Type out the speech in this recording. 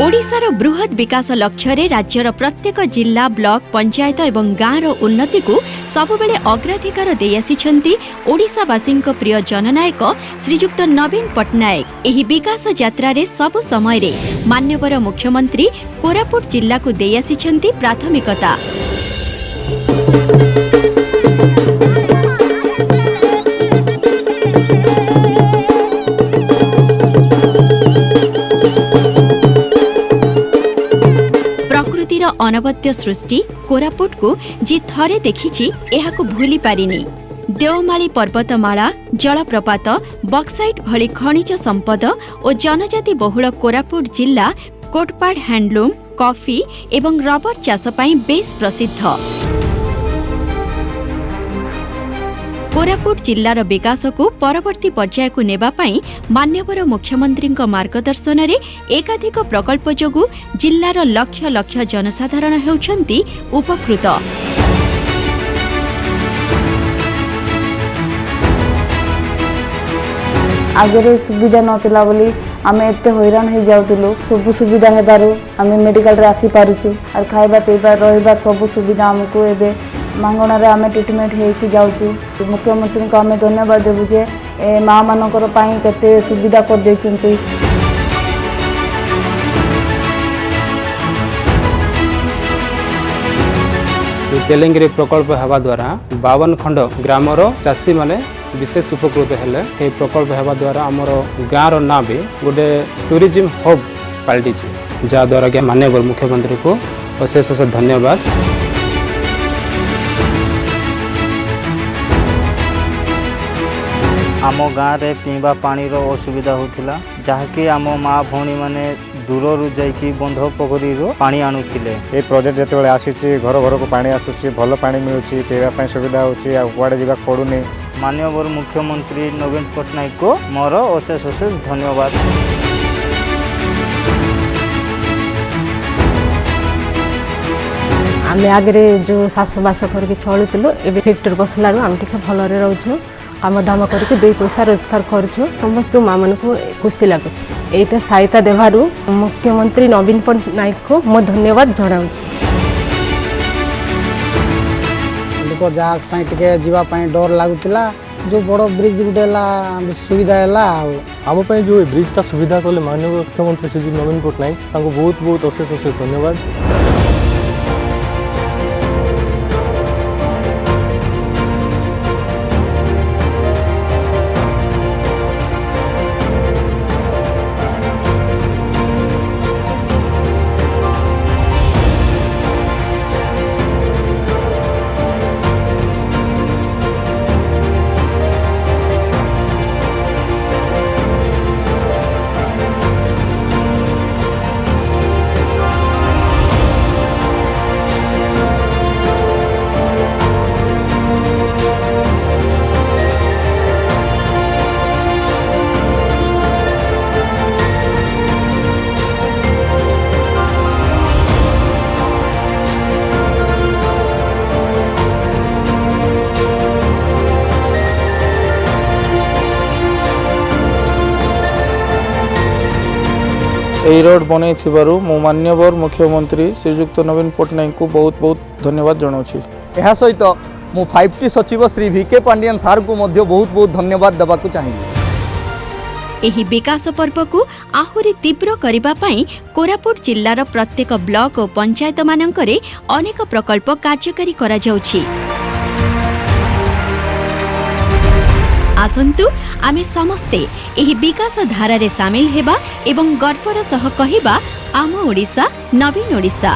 ओडिशार बृहत विकास लक्ष्य रे राज्यर प्रत्येक जिला ब्लॉक पंचायत एवं गाँव उन्नति को सबुबले अग्राधिकार दे आसिछन्ति ओडिशावासी प्रिय जननायक श्रीजुक्त नवीन पट्टनायक। एही विकास यात्रा रे सबु समय रे मान्यवर मुख्यमंत्री कोरापुट जिला को दे आसिछन्ति प्राथमिकता। प्रकृतिर अनवद्य सृष्टि कोरापुट को जी थरे देखिछि एहाकु भूली पारिनी। देवमाली पर्वतमाला, जलप्रपात, बक्साइट भली खनिज संपद और जनजाति बहुल कोरापुट जिला कोटपाड़ हैंडलूम, कॉफी एवं रबर चाष पई बेस प्रसिद्ध। कोरापुट जिल्लार विकास को परवर्ती पर्याय को नेबा पई मान्यवर मुख्यमंत्री मार्गदर्शन रे एकाधिक प्रकल्प जोगु जिल्लार लक्ष लक्ष जनसाधारण हेउछन्ति उपकृत। आगे सुविधा नथिला बोली आमे एते हैरान हो जाउतलु। सब सुविधा हेबारु आमे मेडिकल रे आसी पारुछु और खाइबा पीबा रहिबा सब सुविधा हमको एबे मांगणार आमे ट्रीटमेंट हेकि जाउछु। मुख्यमंत्री को आमे धन्यवाद देबु जे मां मानकर पई केते सुविधा कर दैछन्ति। तेलेंगरी प्रकल्प हेबा द्वारा 52 खंड ग्रामर चाषी माने विशेष उपकृत हेले। ए प्रकल्प हेबा द्वारा हमर गाँव रो ना भी गोटे टूरिज्म हब पलटि जा द्वारा के माननीय मुख्यमंत्री को अशेष अशेष धन्यवाद। आम गाँव में पीवा पानी रो असुविधा होतिला, जहाँकि आम माँ भौणी माने दूर जाइकी बंध पोखरी पानी आणुथिले। ए प्रोजेक्ट जेतेबेले आसीछि घर घर को पानी आसुछि, भल पानी मिलुछि, पीवा पई सुविधा होछि आ कुआडे जिबा पडुनी। माननीय मुख्यमंत्री नवीन पट्टनायक को मोर अशेष अशेष धन्यवाद। आमे आगे जो चाषबास करके चलुलु ए फैक्ट्री बसला आम टे भल रोचु, काम दाम करके 2 पैसा रोजगार करूँ। समस्त माँ मन को खुशी लगुच। ये सहायता देवारू मुख्यमंत्री नवीन पट्टनायक को मो धन्यवाद जनाऊँ। लोक जहाज टे जावाई डर लगुला, जो बड़ ब्रिज गोटे सुविधा है आम जो ब्रिजटा सुविधा कले माननीय मुख्यमंत्री श्री नवीन पट्टनायक बहुत बहुत अशेष अशेष धन्यवाद। এই रोड बनै थिबारु मो मान्यवर मुख्यमंत्री श्रीजुक्त नवीन पट्टनायक को बहुत बहुत धन्यवाद जनाउछि। एहा सहित मो 5T सचिव श्री VK पांडियन सार को मध्य बहुत बहुत धन्यवाद देबाकू चाहिए। एही विकास पर्व को आहुरी तीव्र करिबा पई कोरापुट जिल्लार प्रत्येक ब्लॉक और पंचायत मानकरे अनेक प्रकल्प कार्यकारी करा जाउछि। आसंतु आमे समस्ते एही विकास धारा रे शामिल हेबा एवं गर्वर सह कहिबा आम ओडिशा नवीन ओडिशा।